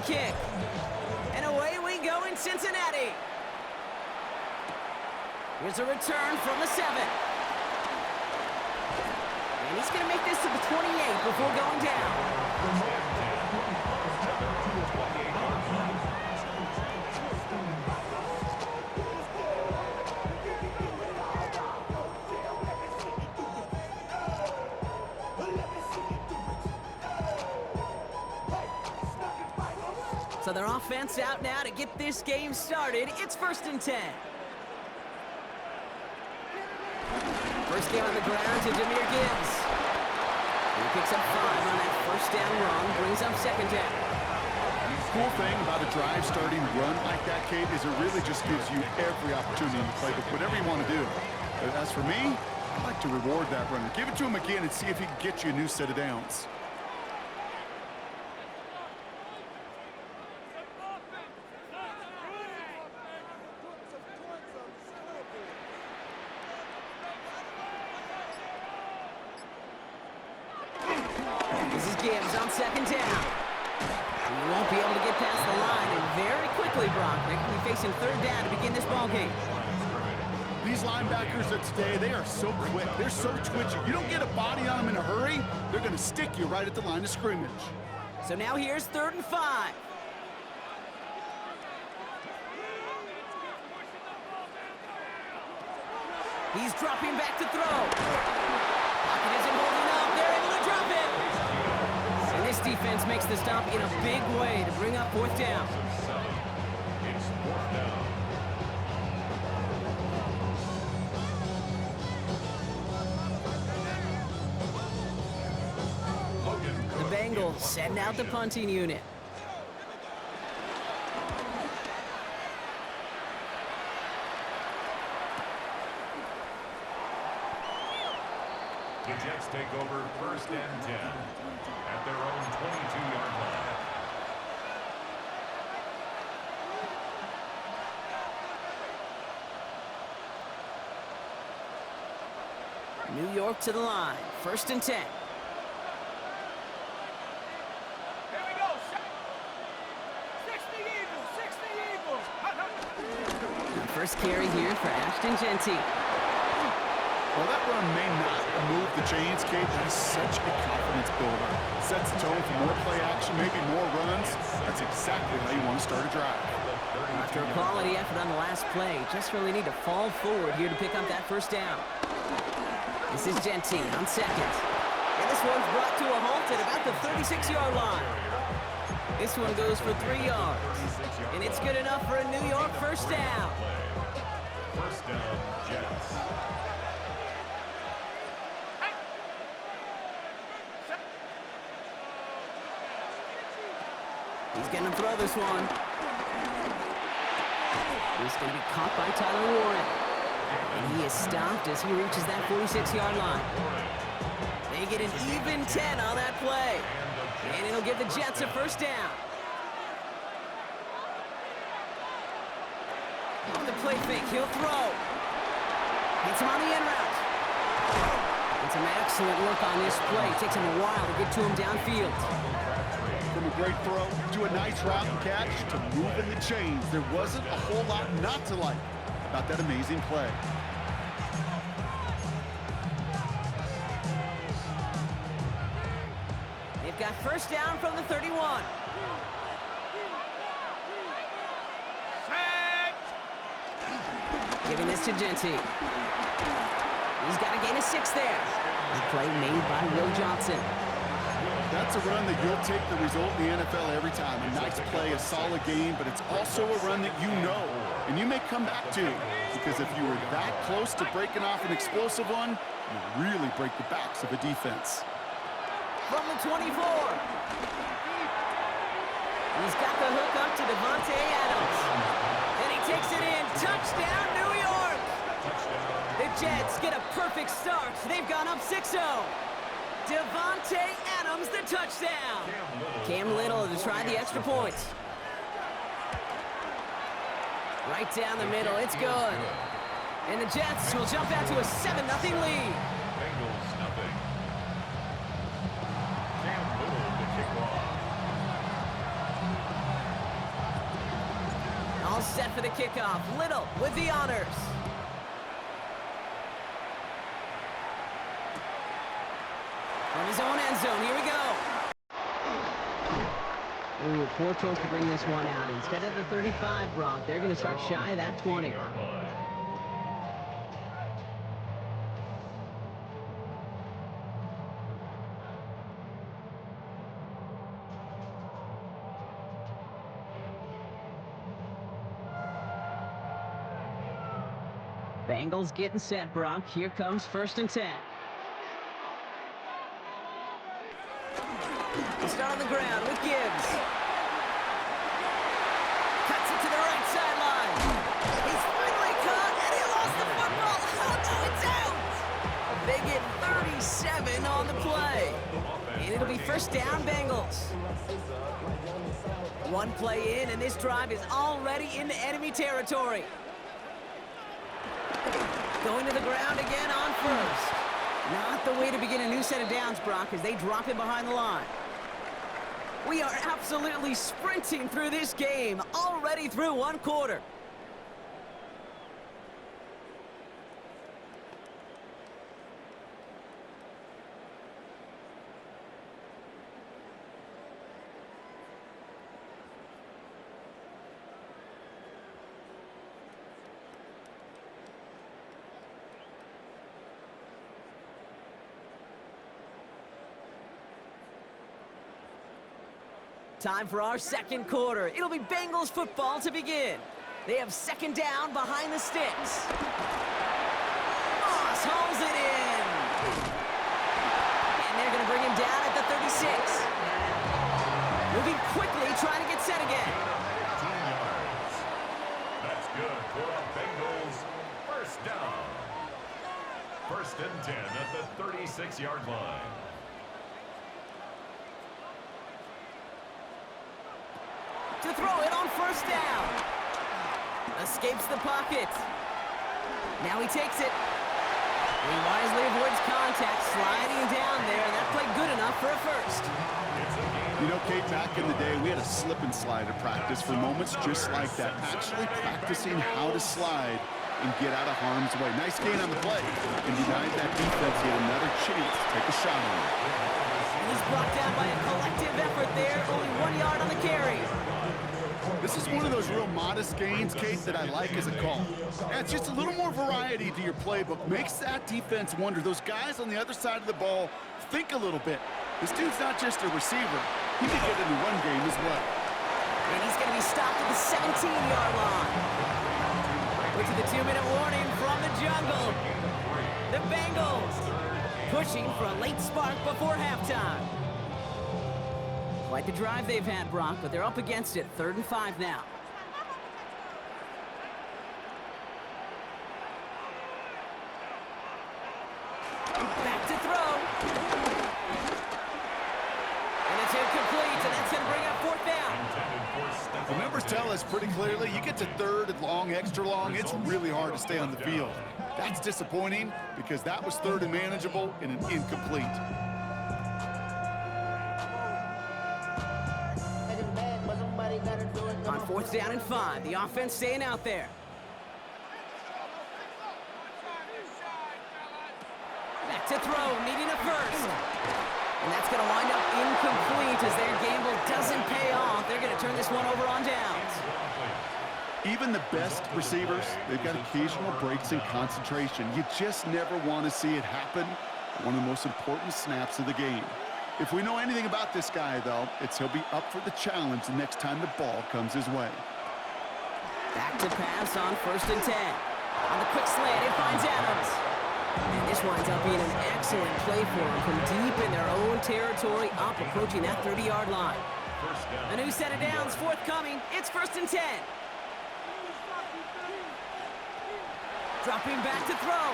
kick. And away we go in Cincinnati. Here's a return from the 7. And he's going to make this to the 28 before going down. So their offense out now to get this game started. It's 1st and 10. First game on the ground to Jahmyr Gibbs. He picks up 5 on that first down run, brings up 2nd down. The cool thing about a drive starting run like that, Kate, is it really just gives you every opportunity in the playbook, whatever you want to do. But as for me, I like to reward that runner. Give it to him again and see if he can get you a new set of downs. Gibbs on 2nd down. He won't be able to get past the line, and very quickly, Brock, they're going to be facing 3rd down to begin this ball game. These linebackers of today, they are so quick. They're so twitchy. You don't get a body on them in a hurry, they're going to stick you right at the line of scrimmage. So now here's 3rd and 5. He's dropping back to throw. Pocket isn't holding up. They're able to drop it. And this defense makes the stop in a big way to bring up 4th down. It's 4th down. The Bengals send out the punting unit. The Jets take over 1st and 10 at their own 22-yard line. New York to the line. 1st and 10. Here we go. 60 Eagles. First carry here for Ashton Jeanty. Well, that run may not move the chains, Kate. That's such a confidence builder. Sets the tone for more play action, maybe more runs. That's exactly how you want to start a drive. After a quality effort on the last play, just really need to fall forward here to pick up that 1st down. This is Jeanty on 2nd. And this one's brought to a halt at about the 36-yard line. This one goes for 3 yards. And it's good enough for a New York 1st down. 1st down, Jets. He's going to throw this one. He's going to be caught by Tyler Warren. And he is stopped as he reaches that 46-yard line. They get an even 10 on that play. And it'll give the Jets a 1st down. On the play fake, he'll throw. Gets him on the in route. And some excellent work on this play. It takes him a while to get to him downfield. From a great throw to a nice route and catch to moving the chains, there wasn't a whole lot not to like about that amazing play. They've got 1st down from the 31. Giving this to Jeanty. He's got to gain a 6 there. The play made by Will Johnson. That's a run that you'll take the result in the NFL every time. A nice play, a solid game, but it's also a run that you know and you may come back to, because if you were that close to breaking off an explosive one, you really break the backs of a defense. From the 24. He's got the hook up to Davante Adams. And he takes it in. Touchdown, New York! The Jets get a perfect start. They've gone up 6-0. Davante Adams, the touchdown. Cam Little to try the extra point. Right down the middle, it's good. And the Jets will jump out to a 7-0 lead. Bengals nothing. Cam Little to kick off. set for the kickoff. Little with the honors. From his own end zone, here we go. Ooh, foretold to bring this one out. Instead of the 35, Brock, they're going to start shy of that 20. Bengals getting set, Brock. Here comes 1st and 10. They start on the ground with Gibbs. Cuts it to the right sideline. He's finally caught, and he lost the football. Oh, no, it's out. They get 37 on the play. And it'll be 1st down, Bengals. One play in, and this drive is already into enemy territory. Going to the ground again on 1st. Not the way to begin a new set of downs, Brock, as they drop it behind the line. We are absolutely sprinting through this game, already through 1 quarter. Time for our 2nd quarter. It'll be Bengals football to begin. They have 2nd down behind the sticks. Moss holds it in. And they're going to bring him down at the 36. Moving quickly, trying to get set again. 18 yards. That's good for a Bengals 1st down. 1st and 10 at the 36-yard line. To throw it on 1st down. Escapes the pocket. Now he takes it. He wisely avoids contact, sliding down there, and that played good enough for a 1st. You know, Kate, back in the day, we had a slip and slide at practice for moments just like that. Actually practicing how to slide and get out of harm's way. Nice gain on the play. And denied that defense yet another chance to take a shot on him. And he's brought down by a collective effort there. Only 1 yard on the carry. This is one of those real modest gains, Kate, that I like as a call. Yeah, it's just a little more variety to your playbook. Makes that defense wonder. Those guys on the other side of the ball think a little bit. This dude's not just a receiver. He can get in the run game as well. And he's going to be stopped at the 17-yard line. Which is the 2-minute warning from the jungle. The Bengals pushing for a late spark before halftime. Quite the drive they've had, Brock, but they're up against it. 3rd and 5 now. Back to throw. And it's incomplete, and that's going to bring up 4th down. The numbers tell us pretty clearly, you get to 3rd and long, extra long, it's really hard to stay on the field. That's disappointing because that was 3rd and manageable and an incomplete. On 4th down and 5, the offense staying out there. Back to throw, needing a 1st. And that's going to wind up incomplete as their gamble doesn't pay off. They're going to turn this one over on downs. Even the best receivers, they've got occasional breaks in concentration. You just never want to see it happen. One of the most important snaps of the game. If we know anything about this guy, though, it's he'll be up for the challenge the next time the ball comes his way. Back to pass on 1st and 10. On the quick slant, it finds Adams. And this winds up being an excellent play for them from deep in their own territory, up approaching that 30-yard line. A new set of downs forthcoming. It's 1st and 10. Dropping back to throw.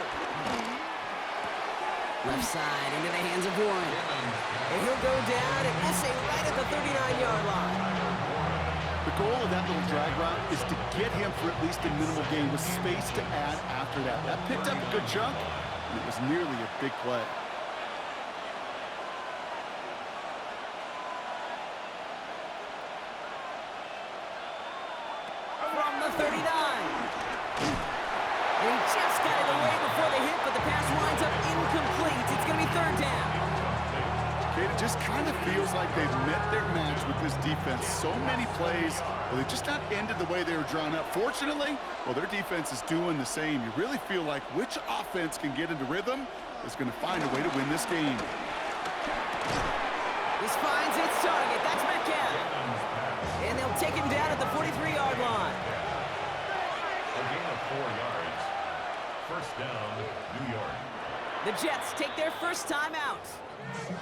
Left side into the hands of Warren. And he'll go down and we'll say right at the 39-yard line. The goal of that little drag route is to get him for at least a minimal gain with space to add after that. That picked up a good chunk, and it was nearly a big play. From the 39, And he just got it away before the hit, but the pass winds up incomplete. It's going to be third down. It just kind of feels like they've met their match with this defense. So many plays, but they just not ended the way they were drawn up. Fortunately, well, their defense is doing the same. You really feel like which offense can get into rhythm is going to find a way to win this game. This finds its target. That's Metcalf. And they'll take him down at the 43-yard line. A gain of 4 yards. First down, New York. The Jets take their first time out.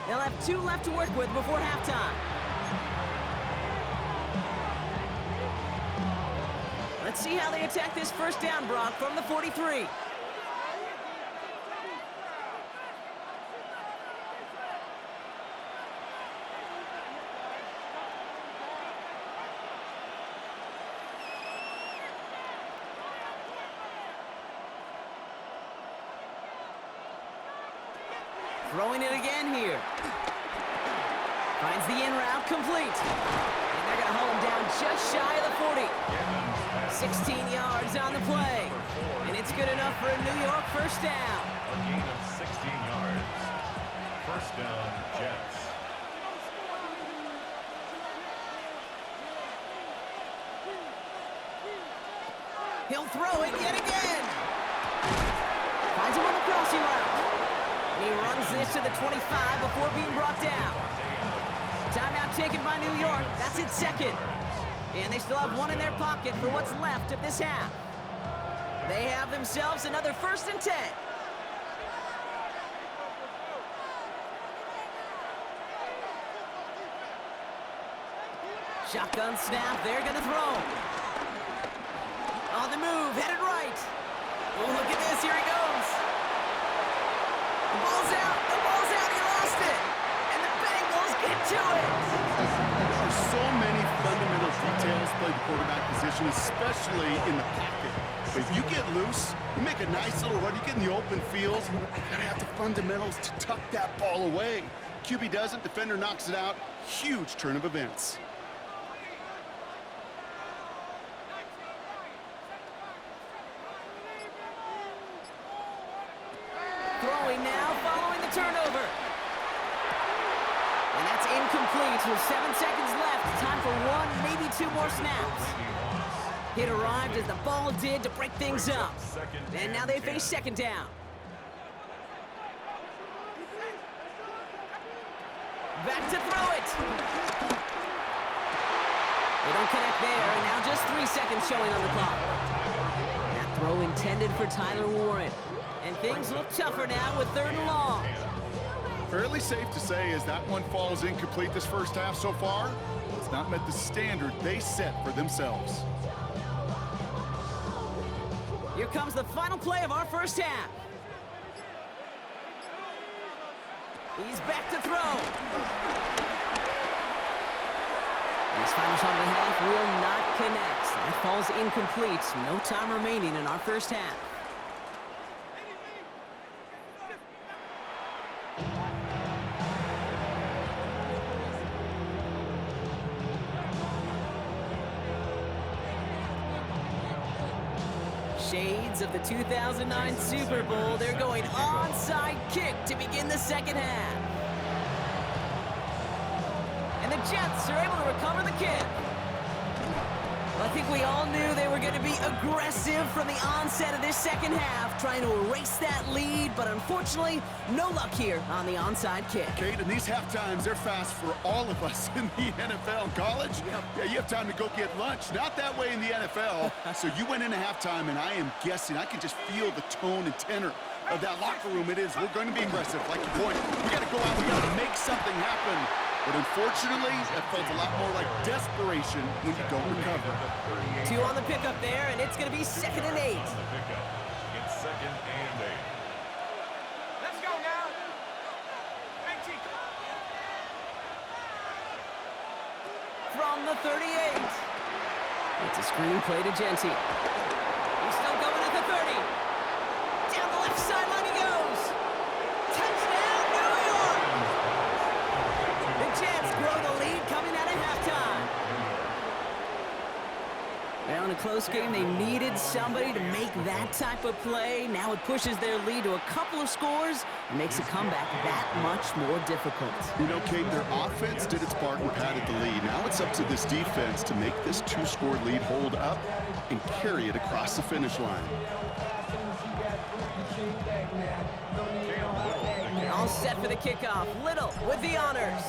They'll have 2 left to work with before halftime. Let's see how they attack this first down, Brock, from the 43. Throwing it again here. Finds the in route complete. And they're going to hold him down just shy of the 40. 16 yards on the play. And it's good enough for a New York first down. A gain of 16 yards. First down, Jets. He'll throw it yet again. Finds him on the crossing route. And he runs this to the 25 before being brought down. Timeout taken by New York. That's its second. And they still have 1 in their pocket for what's left of this half. They have themselves another 1st and 10. Shotgun snap. They're going to throw. On the move. Headed right. Oh, look at this. Here he goes. The ball's out. The ball's out. He lost it. And the Bengals get to it. There are so many fundamental details play the quarterback position, especially in the pocket. But if you get loose, you make a nice little run, you get in the open field, you gotta have the fundamentals to tuck that ball away. QB doesn't, defender knocks it out. Huge turn of events. Throwing now, following the turnover. And that's incomplete with 7 seconds left. Time for 1, maybe 2 more snaps. It arrived as the ball did to break things up. And now they face second down. Back to throw it. They don't connect there, and now just 3 seconds showing on the clock. That throw intended for Tyler Warren. And things look tougher now with 3rd and long. Fairly safe to say as that one falls incomplete this first half so far, it's not met the standard they set for themselves. Here comes the final play of our first half. He's back to throw. His final shot of the half will not connect. That falls incomplete. No time remaining in our first half. Shades of the 2009 Super Bowl. They're going onside kick to begin the second half. And the Jets are able to recover the kick. Well, I think we all knew they were going to be aggressive from the onset of this second half, trying to erase that lead, but unfortunately, no luck here on the onside kick. Kate, and these half times, they're fast for all of us in the NFL and college. Yep. Yeah, you have time to go get lunch. Not that way in the NFL. So you went into halftime, and I am guessing, I can just feel the tone and tenor of that locker room. It is, we're going to be aggressive, like your point. We got to go out, we got to make something happen. But unfortunately, that felt a lot more like desperation when you don't recover. 2 on the pickup there, and it's going to be 2nd and 8. On the pickup. It's 2nd and 8. Let's go now. 19, come on. From the 38. It's a screen play to Genty. He's still going at the 30. Down the left sideline he goes. Touchdown, New York! The Jets grow the lead coming out of halftime. Down a close this game, they needed somebody to make that type of play. Now it pushes their lead to a couple of scores and makes a comeback that much more difficult. You know, Kate, their offense did its part and padded the lead. Now it's up to this defense to make this two-score lead hold up and carry it across the finish line. All set for the kickoff. Little with the honors.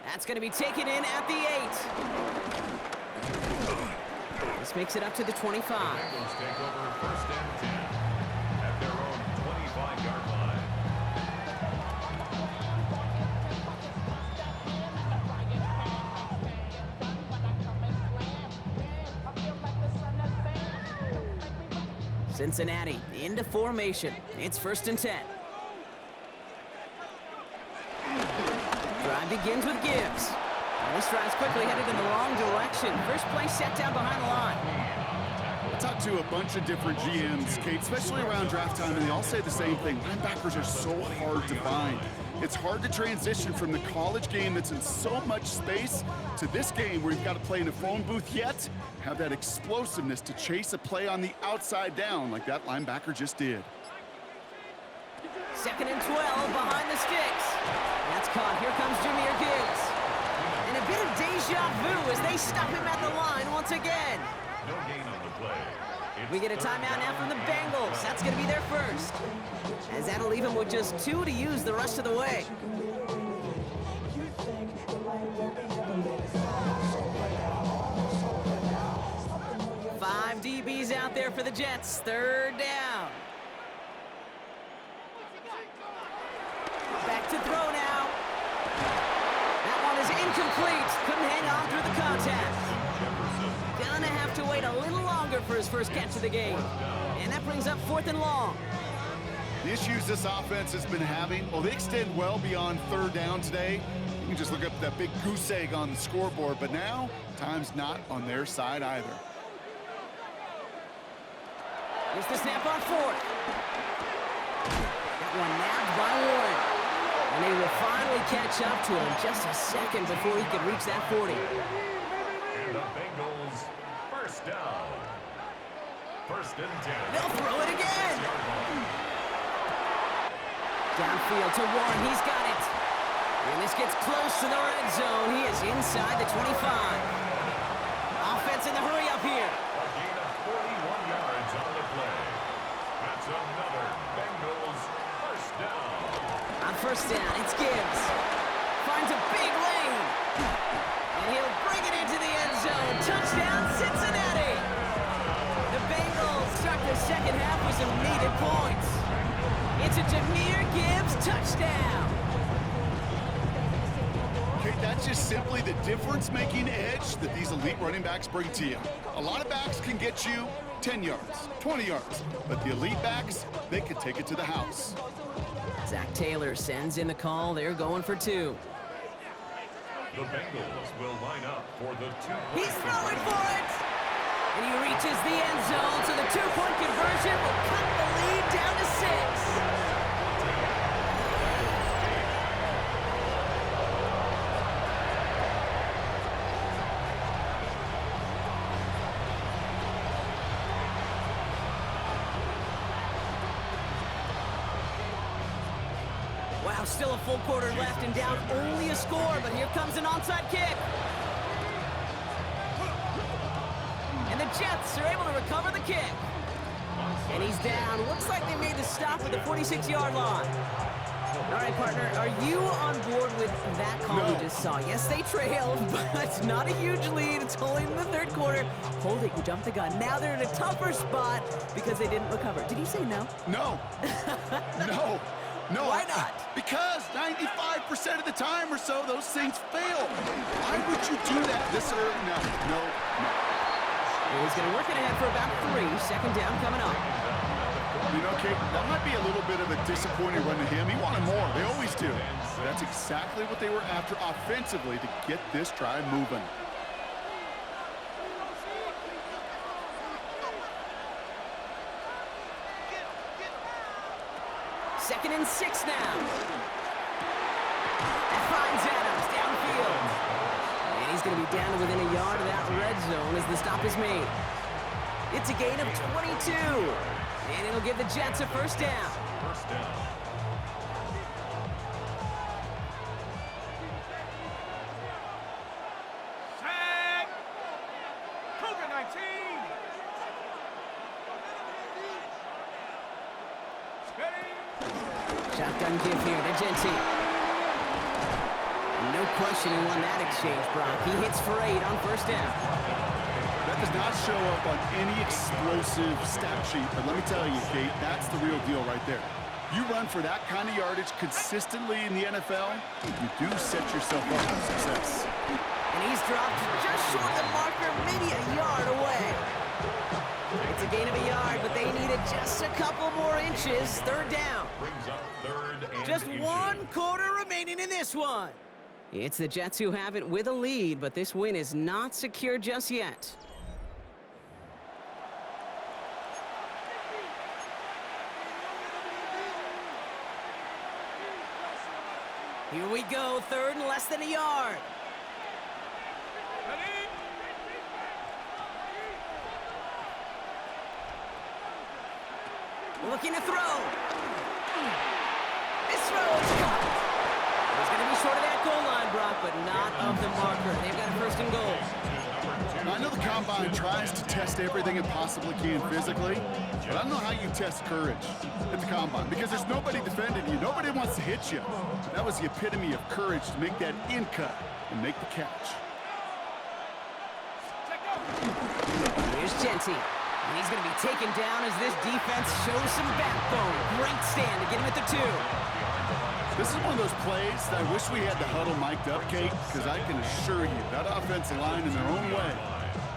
That's going to be taken in at the 8. This makes it up to the 25. Bengals take over first and 10 at their own 25-yard line. Cincinnati into formation. It's first and 10. Drive begins with Gibbs. And this drive's quickly headed in the wrong direction. First play set down behind the line. I talked to a bunch of different GMs, Kate, especially around draft time, and they all say the same thing. Linebackers are so hard to find. It's hard to transition from the college game that's in so much space to this game where you've got to play in a phone booth, yet have that explosiveness to chase a play on the outside down like that linebacker just did. Second and 12 behind the sticks. That's caught. Here comes Jahmyr Gibbs. And a bit of deja vu as they stop him at the line once again. No gain on the play. We get a timeout now from the Bengals. That's going to be their first. As that'll leave them with just 2 to use the rest of the way. Five DBs out there for the Jets. Third down. Back to throw now. That one is incomplete. Couldn't hang on through the contact. Gonna have to wait a little longer for his first catch of the game. And that brings up 4th and long. The issues this offense has been having, well, they extend well beyond third down today. You can just look up that big goose egg on the scoreboard, but now time's not on their side either. Here's the snap on 4th. That one nabbed by Warren. And they will finally catch up to him just a second before he could reach that 40. And the Bengals first down. First and 10. They'll throw it again. Downfield to Warren. He's got it. And this gets close to the red zone. He is inside the 25. Offense in the hurry up here. A gain of 41 yards on the play. That's another Bengals first down. On first down, it's Gibbs. Finds a big lane. And he'll bring it into the end zone. Touchdown, Cincinnati. The Bengals start the second half with some needed points. It's a Jahmyr Gibbs touchdown. Okay, that's just simply the difference-making edge that these elite running backs bring to you. A lot of backs can get you 10 yards, 20 yards, but the elite backs, they can take it to the house. Zach Taylor sends in the call. They're going for 2. The Bengals will line up for the 2-point He's throwing for it. And he reaches the end zone, so the 2-point conversion will cut the lead down to 6. Wow, still a full quarter left and down only a score, but here comes an onside kick. And the Jets are able to recover the kick. And he's down. Looks like they made the stop at the 46-yard line. All right, partner, are you on board with that call we just saw? Yes, they trailed, but it's not a huge lead. It's only in the third quarter. Hold it, you jumped the gun. Now they're in a tougher spot because they didn't recover. Did you say no? No. No. No. Why not? Because 95% of the time or so, those things fail. Why would you do that this early? No. He's going to work it ahead for about 3. Second down coming up. You know, Kate, that might be a little bit of a disappointing run to him. He wanted more. They always do. That's exactly what they were after offensively to get this drive moving. Second and 6 now. That finds Adams downfield. And he's going to be down to within a yard of that red zone as the stop is made. It's a gain of 22. And it'll give the Jets a first down. First down. Set. Cougar 19. Ready. Shotgun give here to Genty. No question he won that exchange, Brock. He hits for 8 on first down. That does not show up on any explosive stat sheet, but let me tell you, Kate, that's the real deal right there. You run for that kind of yardage consistently in the NFL, you do set yourself up for success. And he's dropped just short of the marker, maybe a yard away. It's a gain of a yard, but they needed just a couple more inches. Third down. Brings up third and Just inches. 1 quarter remaining in this one. It's the Jets who have it with a lead, but this win is not secure just yet. Here we go, third and less than a yard. Ready. Looking to throw. This throw is caught. He's going to be short of that goal line, Brock, but not of the marker. They've got a first and goal. Now, I know the Combine tries to test everything it possibly can physically, but I don't know how you test courage at the Combine because there's nobody defending you. Nobody wants to hit you. That was the epitome of courage to make that in cut and make the catch. Check go. Here's Genty. And he's going to be taken down as this defense shows some backbone. Great stand to get him at the 2. This is one of those plays that I wish we had the huddle mic'd up, Kate, because I can assure you that offensive line in their own way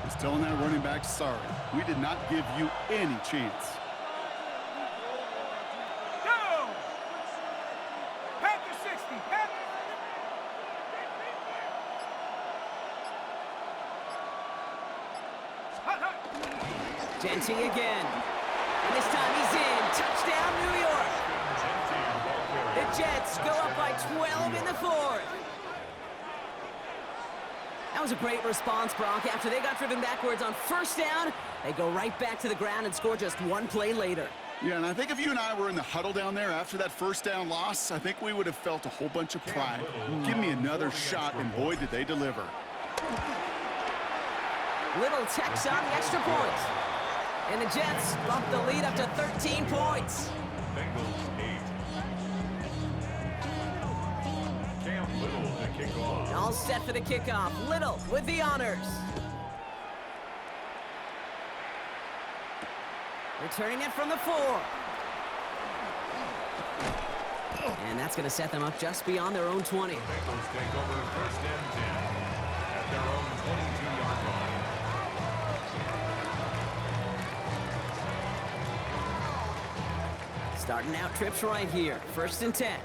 is telling that running back, sorry, we did not give you any chance. Go. Pack to 60. Pack. Hot, hot. Genty again. And this time he's in. Touchdown, New York. The Jets go up by 12 in the 4th. That was a great response, Brock. After they got driven backwards on first down, they go right back to the ground and score just 1 play later. Yeah, and I think if you and I were in the huddle down there after that first down loss, I think we would have felt a whole bunch of pride. Give me another shot, and boy, did they deliver. Little tacks on the extra point. And the Jets bump the lead up to 13 points. Bengals 8. Cam Little to kick off. All set for the kickoff. Little with the honors. Returning it from the 4. And that's going to set them up just beyond their own 20. Bengals take over first and 10 at their own 22-yard line. Starting out trips right here. First and 10.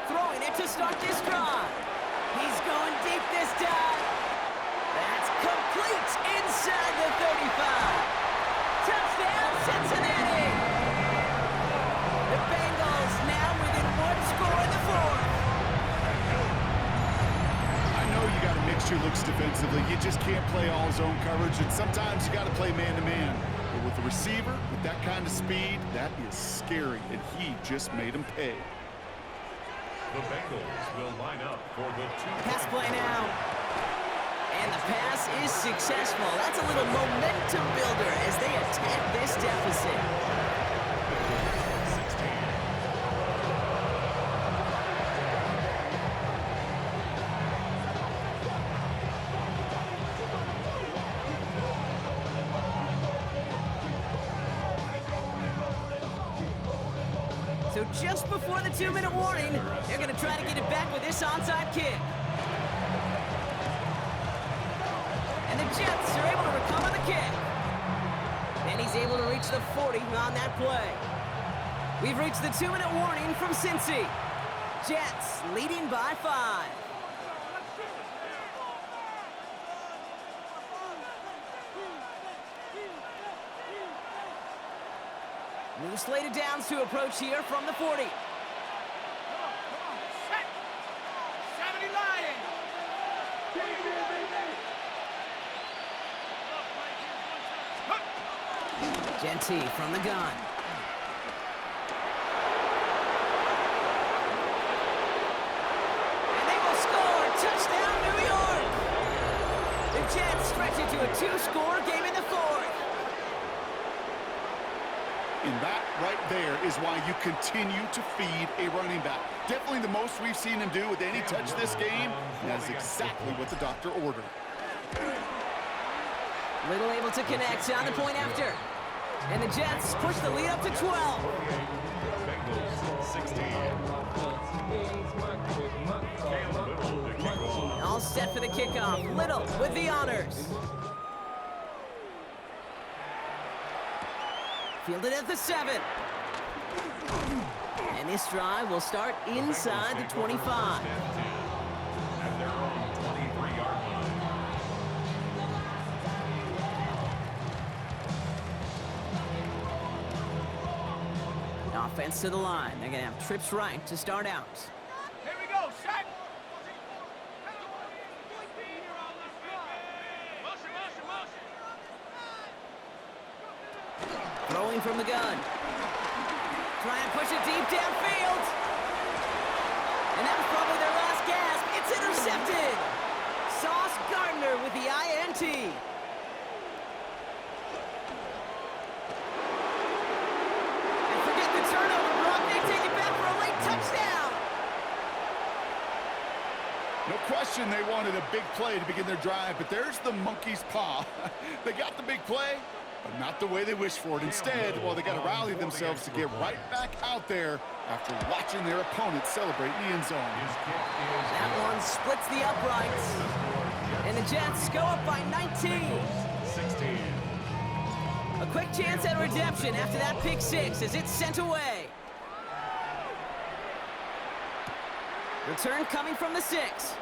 Throwing it to start this drive. He's going deep this time. That's complete inside the 35. Touchdown, Cincinnati. The Bengals now within 1 score in the 4th. I know you got to mix your looks defensively. You just can't play all zone coverage, and sometimes you got to play man-to-man. But with the receiver, with that kind of speed, that is scary, and he just made him pay. The Bengals will line up for the 2. Pass play now. And the pass is successful. That's a little momentum builder as they attack this deficit. 16. So just before the 2-minute warning, they're going to try to get it back with this onside kick. And the Jets are able to recover the kick. And he's able to reach the 40 on that play. We've reached the 2-minute warning from Cincy. Jets leading by 5. New slated downs to approach here from the 40. Come on. Set. 70 line. Genty from the gun. And they will score! Touchdown, New York! The Jets stretch it to a 2-score game in the fourth. And that right there is why you continue to feed a running back. Definitely the most we've seen him do with any touch this game. And that is exactly what the doctor ordered. Little able to connect on the point after. And the Jets push the lead up to 12. Bengals 16. Caleb Little to kick off. All set for the kickoff. Little with the honors. Fielded at the 7. And this drive will start inside the 25. At their own 23-yard line. Offense to the line. They're going to have trips right to start out. Here we go, set. Throwing from the gun. Try and push it deep downfield. And that was probably their last gasp. It's intercepted. Sauce Gardner with the INT. And forget the turnover, Brock. They take it back for a late touchdown. No question they wanted a big play to begin their drive, but there's the monkey's paw. They got the big play, but not the way they wished for it. Instead, well, they got to rally themselves to get right back out there after watching their opponent celebrate in the end zone. That one splits the uprights. And the Jets go up by 19. 16. A quick chance at redemption after that pick six as it's sent away. Return coming from the 6.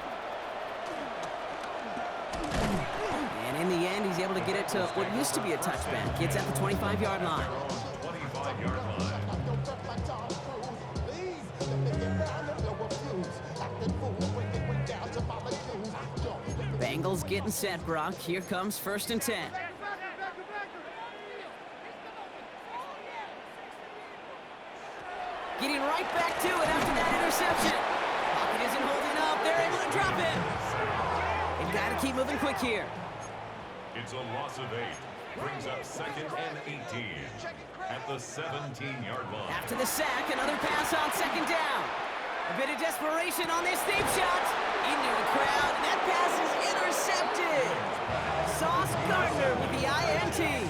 And in the end, he's able to get it to what used to be a touchback. Gets at the 25-yard line. 25-yard line. Bengals getting set, Brock. Here comes 1st and 10. Getting right back to it after that interception. Pocket isn't holding up. They're able to drop him. They've got to keep moving quick here. It's a loss of 8. Brings up 2nd and 18 at the 17-yard line. After the sack, another pass on 2nd down. A bit of desperation on this deep shot. Into the crowd, and that pass is intercepted. Sauce Gardner with the INT.